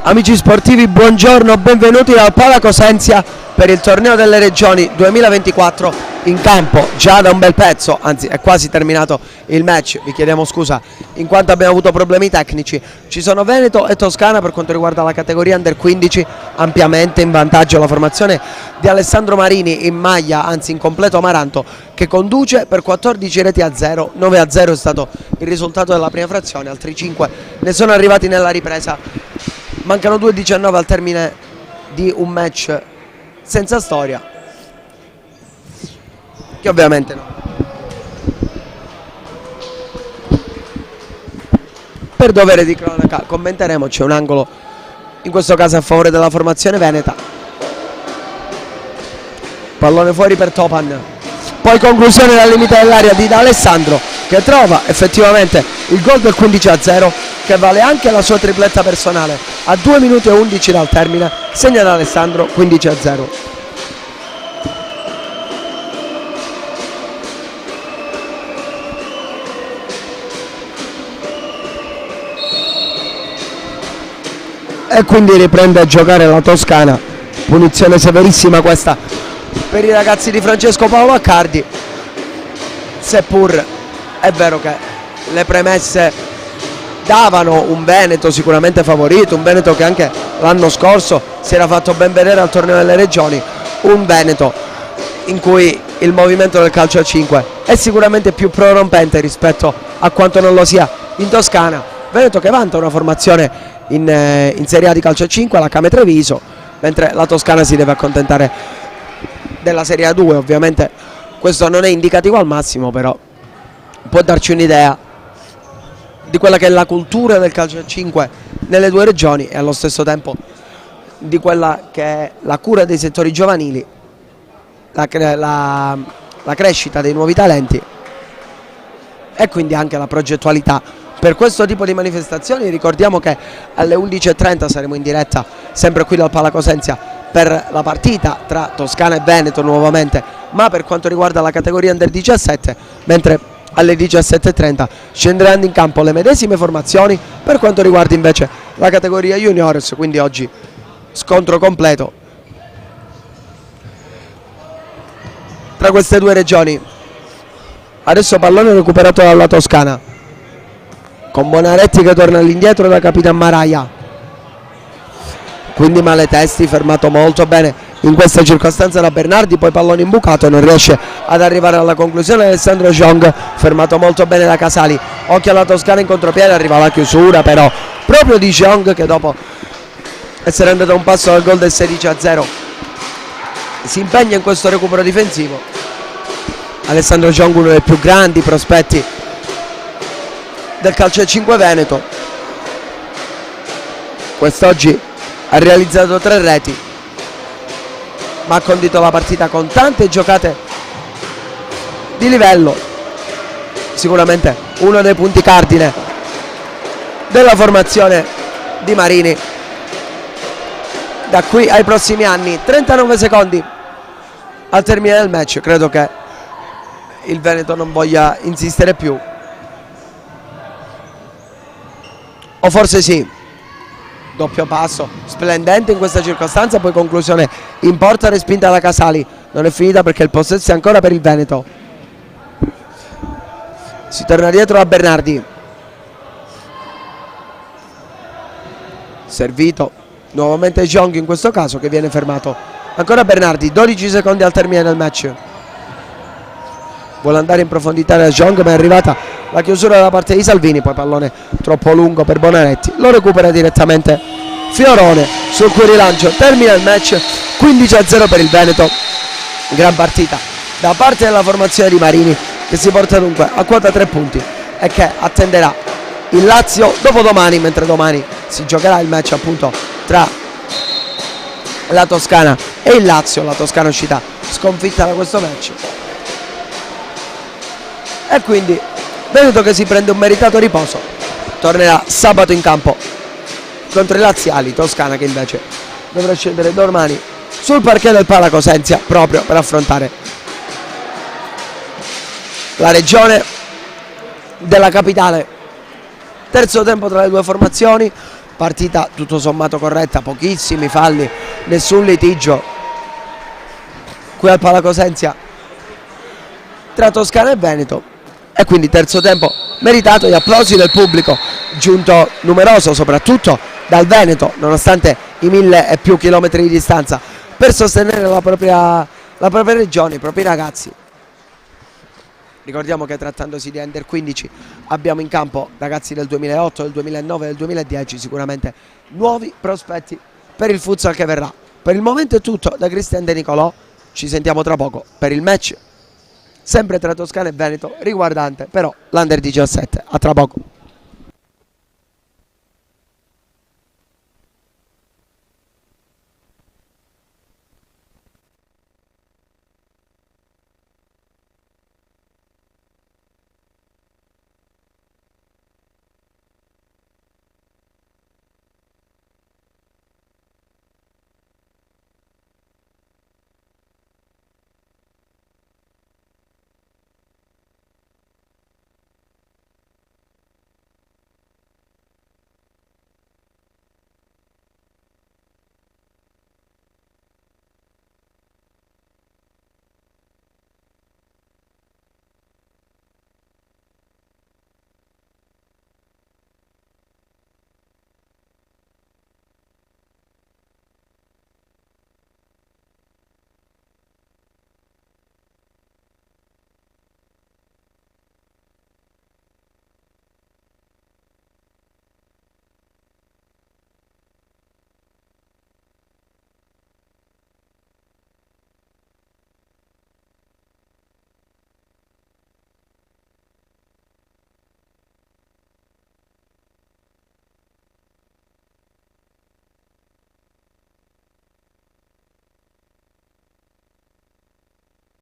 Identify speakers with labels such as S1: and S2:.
S1: Amici sportivi, buongiorno, benvenuti al Pala Cosenza per il torneo delle regioni 2024 in campo già da un bel pezzo, anzi è quasi terminato il match, vi chiediamo scusa in quanto abbiamo avuto problemi tecnici. Ci sono Veneto e Toscana per quanto riguarda la categoria Under 15, ampiamente in vantaggio la formazione di Alessandro Marini in maglia, anzi in completo amaranto, che conduce per 14 reti a 0, 9 a 0 è stato il risultato della prima frazione, altri 5 ne sono arrivati nella ripresa. Mancano 2:19 al termine di un match senza storia, che ovviamente no. Per dovere di cronaca commenteremo, c'è un angolo in questo caso a favore della formazione veneta. Pallone fuori per Topan, poi conclusione dal limite dell'area di D'Alessandro che trova effettivamente il gol del 15 a 0 che vale anche la sua tripletta personale. A 2 minuti e 11 dal termine segna D'Alessandro 15 a 0. E quindi riprende a giocare la Toscana, punizione severissima questa per i ragazzi di Francesco Paolo Accardi, seppur è vero che le premesse davano un Veneto sicuramente favorito, un Veneto che anche l'anno scorso si era fatto ben vedere al torneo delle regioni, un Veneto in cui il movimento del calcio a 5 è sicuramente più prorompente rispetto a quanto non lo sia in Toscana. Veneto che vanta una formazione in Serie A di calcio a 5, la Came Treviso, mentre la Toscana si deve accontentare della Serie A2. Ovviamente questo non è indicativo al massimo, però può darci un'idea di quella che è la cultura del calcio a 5 nelle due regioni e allo stesso tempo di quella che è la cura dei settori giovanili, la crescita dei nuovi talenti e quindi anche la progettualità per questo tipo di manifestazioni. Ricordiamo che alle 11:30 saremo in diretta sempre qui dal Pala Cosenza per la partita tra Toscana e Veneto nuovamente, ma per quanto riguarda la categoria Under 17, mentre alle 17:30 scenderanno in campo le medesime formazioni per quanto riguarda invece la categoria Juniors, quindi oggi scontro completo tra queste due regioni. Adesso pallone recuperato dalla Toscana con Bonaretti che torna all'indietro da Capitan Maraia, quindi Maletesti fermato molto bene in questa circostanza da Bernardi, poi pallone imbucato, non riesce ad arrivare alla conclusione Alessandro Jong, fermato molto bene da Casali. Occhio alla Toscana in contropiede, arriva la chiusura però proprio di Jong che dopo essere andato a un passo dal gol del 16 a 0 si impegna in questo recupero difensivo. Alessandro Jong, uno dei più grandi prospetti del calcio a 5 Veneto, quest'oggi ha realizzato 3 reti ma ha condito la partita con tante giocate di livello, sicuramente uno dei punti cardine della formazione di Marini da qui ai prossimi anni. 39 secondi al termine del match, credo che il Veneto non voglia insistere più, o forse sì. Doppio passo splendente in questa circostanza, poi conclusione in porta respinta da Casali. Non è finita perché il possesso è ancora per il Veneto. Si torna dietro a Bernardi, servito nuovamente Jong in questo caso che viene fermato. Ancora Bernardi, 12 secondi al termine del match. Vuole andare in profondità da Jong ma è arrivata la chiusura da parte di Salvini, poi pallone troppo lungo per Bonaretti, lo recupera direttamente Fiorone, sul cui rilancio termina il match 15 a 0 per il Veneto. Gran partita da parte della formazione di Marini che si porta dunque a quota 3 punti e che attenderà il Lazio dopodomani, mentre domani si giocherà il match appunto tra la Toscana e il Lazio. La Toscana è uscita sconfitta da questo match e quindi Veneto che si prende un meritato riposo, tornerà sabato in campo contro i laziali. Toscana che invece dovrà scendere domani sul parquet del Pala Cosenza proprio per affrontare la regione della capitale. Terzo tempo tra le due formazioni, partita tutto sommato corretta, pochissimi falli, nessun litigio qui al Palacosenzia tra Toscana e Veneto, e quindi terzo tempo meritato, gli applausi del pubblico giunto numeroso soprattutto dal Veneto nonostante i 1000 e più chilometri di distanza per sostenere la propria regione, i propri ragazzi. Ricordiamo che trattandosi di Under 15 abbiamo in campo ragazzi del 2008, del 2009 e del 2010, sicuramente nuovi prospetti per il futsal che verrà. Per il momento è tutto da Cristian De Nicolò, ci sentiamo tra poco per il match sempre tra Toscana e Veneto riguardante però l'Under 17. A tra poco.